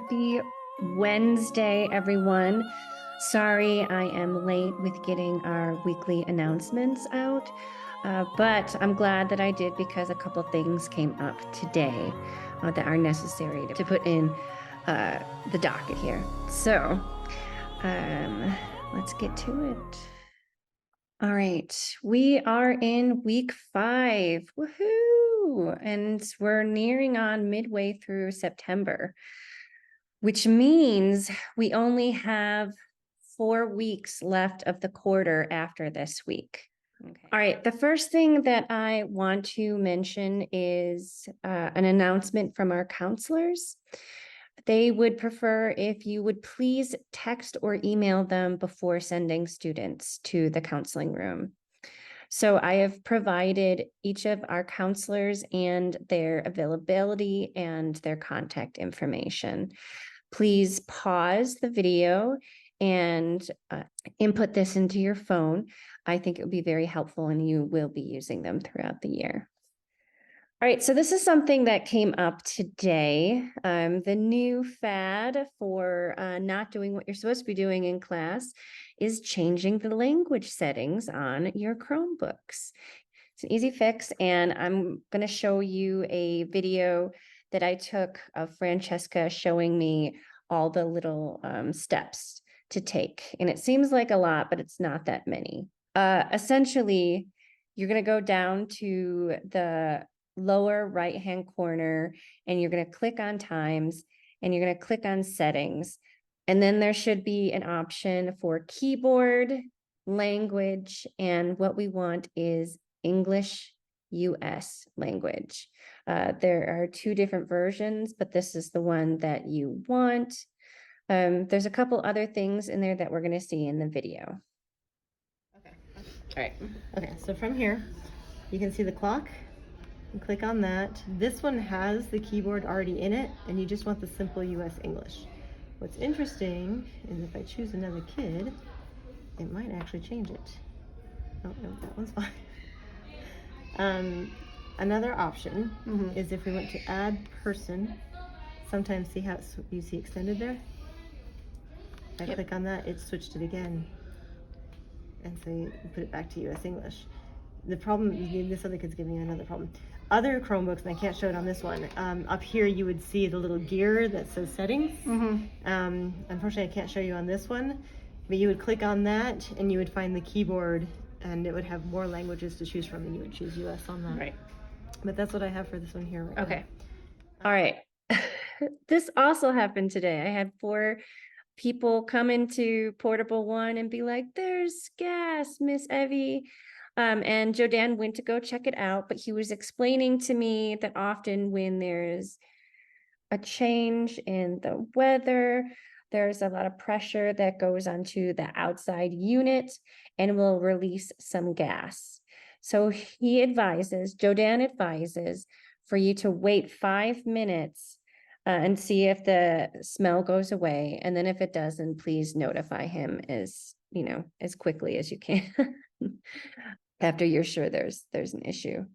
Happy Wednesday, everyone. Sorry, I am late with getting our weekly announcements out, but I'm glad that I did because a couple things came up today that are necessary to put in the docket here. So let's get to it. All right, we are in week 5. Woohoo! And we're nearing on midway through September, which means we only have 4 weeks left of the quarter after this week. Okay. All right, the first thing that I want to mention is an announcement from our counselors. They would prefer if you would please text or email them before sending students to the counseling room. So I have provided each of our counselors and their availability and their contact information. Please pause the video and input this into your phone. I think it would be very helpful and you will be using them throughout the year. All right, so this is something that came up today. The new fad for not doing what you're supposed to be doing in class is changing the language settings on your Chromebooks. It's an easy fix, and I'm going to show you a video that I took of Francesca showing me all the little steps to take. And it seems like a lot, but it's not that many. Essentially, you're going to go down to the lower right-hand corner, and you're going to click on times, and you're going to click on settings. And then there should be an option for keyboard, language, and what we want is English US language. There are 2 different versions, but this is the one that you want. There's a couple other things in there that we're going to see in the video. Okay. All right. Okay, so from here, you can see the clock. And click on that. This one has the keyboard already in it, and you just want the simple US English. What's interesting is if I choose another kid, it might actually change it. Oh, no, that one's fine. Another option is if we went to add person, sometimes see how you see extended there? I click on that, it switched it again. And so you put it back to US English. The problem, this other kid's giving you another problem. Other Chromebooks, and I can't show it on this one, up here you would see the little gear that says settings. Unfortunately, I can't show you on this one, but you would click on that and you would find the keyboard and it would have more languages to choose from and you would choose US on that. Right. But that's what I have for this one here right Okay. All right. This also happened today. I had 4 people come into Portable One and be like, there's gas, Miss Evie. And Jodan went to go check it out, but he was explaining to me that often when there's a change in the weather, there's a lot of pressure that goes onto the outside unit and will release some gas. So Jodan advises for you to wait 5 minutes and see if the smell goes away. And then if it doesn't, please notify him as quickly as you can. After you're sure there's an issue,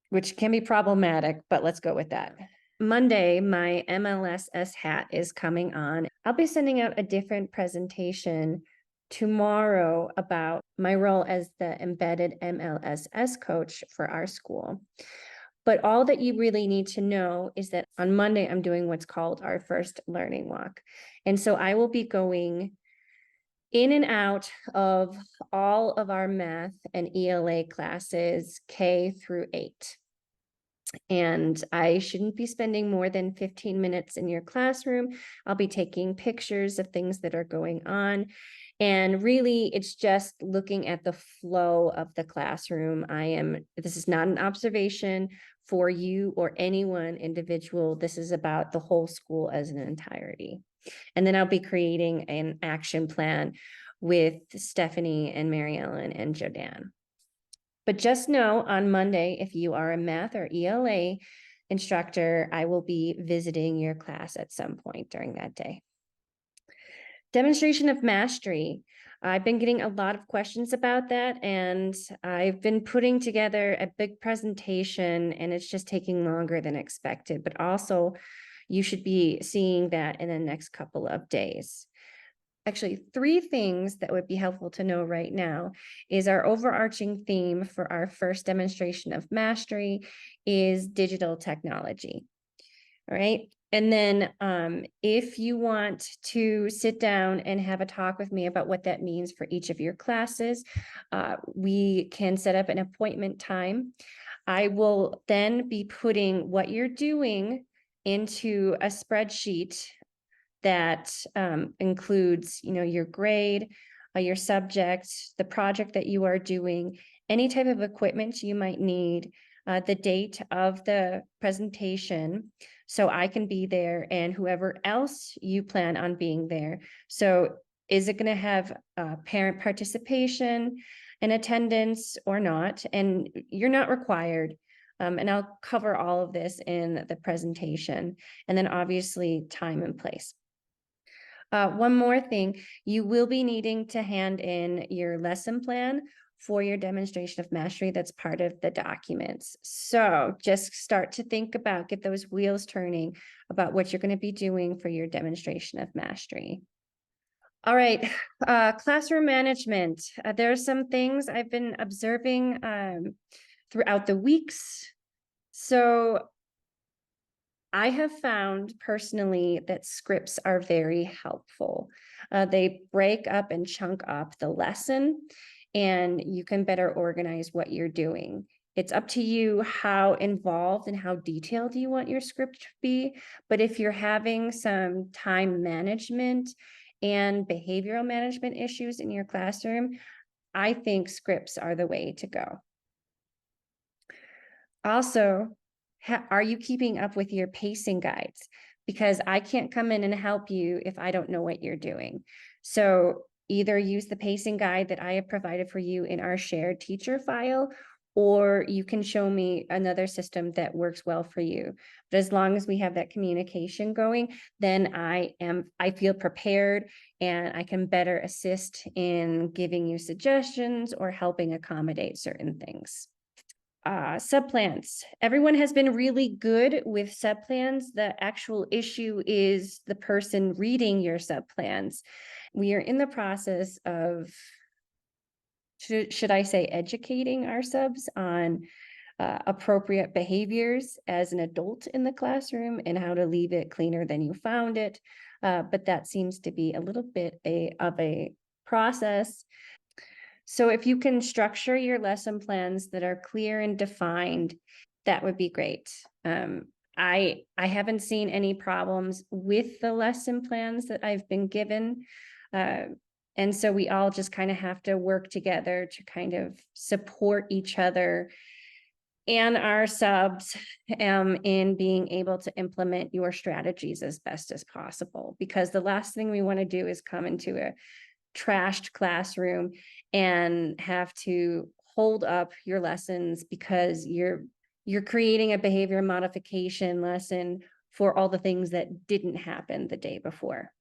which can be problematic, but let's go with that. Monday, my MLSS hat is coming on. I'll be sending out a different presentation tomorrow about my role as the embedded MLSS coach for our school. But all that you really need to know is that on Monday, I'm doing what's called our first learning walk. And so I will be going in and out of all of our math and ELA classes, K through 8. And I shouldn't be spending more than 15 minutes in your classroom. I'll be taking pictures of things that are going on. And really, it's just looking at the flow of the classroom. This is not an observation for you or anyone individual. This is about the whole school as an entirety. And then I'll be creating an action plan with Stephanie and Mary Ellen and Jodan. But just know on Monday, if you are a math or ELA instructor, I will be visiting your class at some point during that day. Demonstration of mastery. I've been getting a lot of questions about that, and I've been putting together a big presentation, and it's just taking longer than expected. But also, You should be seeing that in the next couple of days. Actually, 3 things that would be helpful to know right now is our overarching theme for our first demonstration of mastery is digital technology. All right. And then if you want to sit down and have a talk with me about what that means for each of your classes, we can set up an appointment time. I will then be putting what you're doing into a spreadsheet that includes, your grade, your subject, the project that you are doing, any type of equipment you might need, the date of the presentation, so I can be there and whoever else you plan on being there. So is it going to have parent participation and attendance or not? And you're not required. And I'll cover all of this in the presentation. And then obviously time and place. One more thing, you will be needing to hand in your lesson plan for your demonstration of mastery. That's part of the documents. So just start to think about, get those wheels turning about what you're going to be doing for your demonstration of mastery. All right, classroom management. There are some things I've been observing throughout the weeks. So I have found personally that scripts are very helpful. They break up and chunk up the lesson, and you can better organize what you're doing. It's up to you how involved and how detailed you want your script to be. But if you're having some time management and behavioral management issues in your classroom, I think scripts are the way to go. Also, are you keeping up with your pacing guides? Because I can't come in and help you if I don't know what you're doing. So either use the pacing guide that I have provided for you in our shared teacher file, or you can show me another system that works well for you. But as long as we have that communication going, then I feel prepared and I can better assist in giving you suggestions or helping accommodate certain things. Subplans. Everyone has been really good with subplans. The actual issue is the person reading your subplans. We are in the process of, should I say, educating our subs on appropriate behaviors as an adult in the classroom and how to leave it cleaner than you found it. But that seems to be a little bit of a process. So if you can structure your lesson plans that are clear and defined, that would be great. I haven't seen any problems with the lesson plans that I've been given. And so we all just kind of have to work together to kind of support each other and our subs in being able to implement your strategies as best as possible. Because the last thing we want to do is come into a trashed classroom and have to hold up your lessons because you're creating a behavior modification lesson for all the things that didn't happen the day before.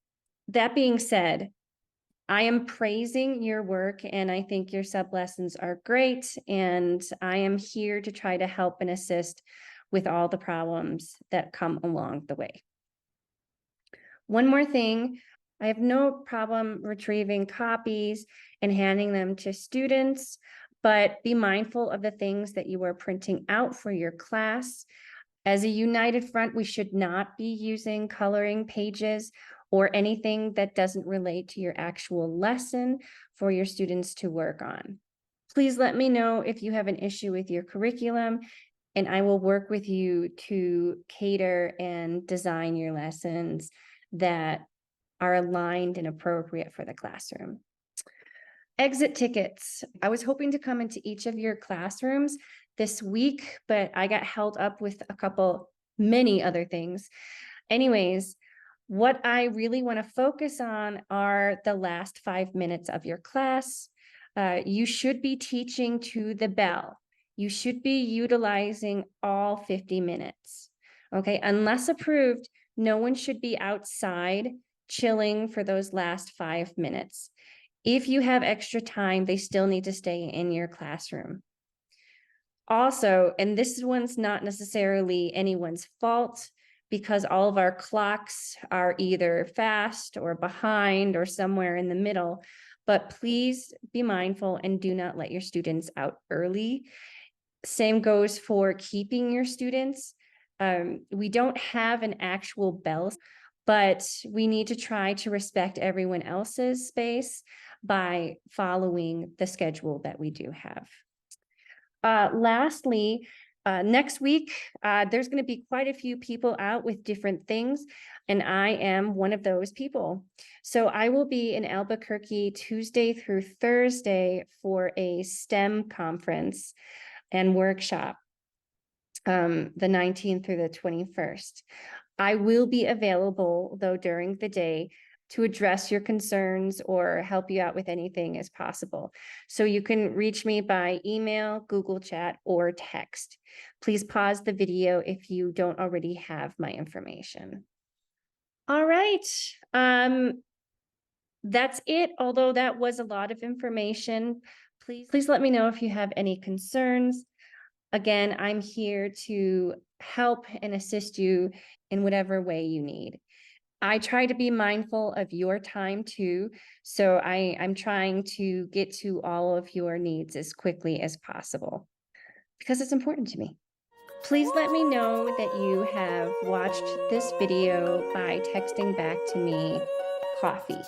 That being said, I am praising your work and I think your sub lessons are great, and I am here to try to help and assist with all the problems that come along the way. One more thing, I have no problem retrieving copies and handing them to students, but be mindful of the things that you are printing out for your class. As a united front, we should not be using coloring pages or anything that doesn't relate to your actual lesson for your students to work on. Please let me know if you have an issue with your curriculum, and I will work with you to cater and design your lessons that are aligned and appropriate for the classroom. Exit tickets. I was hoping to come into each of your classrooms this week, but I got held up with many other things. Anyways, what I really want to focus on are the last 5 minutes of your class. You should be teaching to the bell. You should be utilizing all 50 minutes. Okay, unless approved, no one should be outside chilling for those last 5 minutes. If you have extra time, they still need to stay in your classroom. Also, and this one's not necessarily anyone's fault, because all of our clocks are either fast or behind or somewhere in the middle. But please be mindful and do not let your students out early. Same goes for keeping your students. We don't have an actual bell, but we need to try to respect everyone else's space by following the schedule that we do have. Lastly, next week, there's going to be quite a few people out with different things, and I am one of those people. So I will be in Albuquerque Tuesday through Thursday for a STEM conference and workshop, the 19th through the 21st. I will be available, though, during the day to address your concerns or help you out with anything as possible. So you can reach me by email, Google Chat, or text. Please pause the video if you don't already have my information. All right. That's it, although that was a lot of information. Please let me know if you have any concerns. Again, I'm here to help and assist you in whatever way you need. I try to be mindful of your time too. So I'm trying to get to all of your needs as quickly as possible because it's important to me. Please let me know that you have watched this video by texting back to me coffee.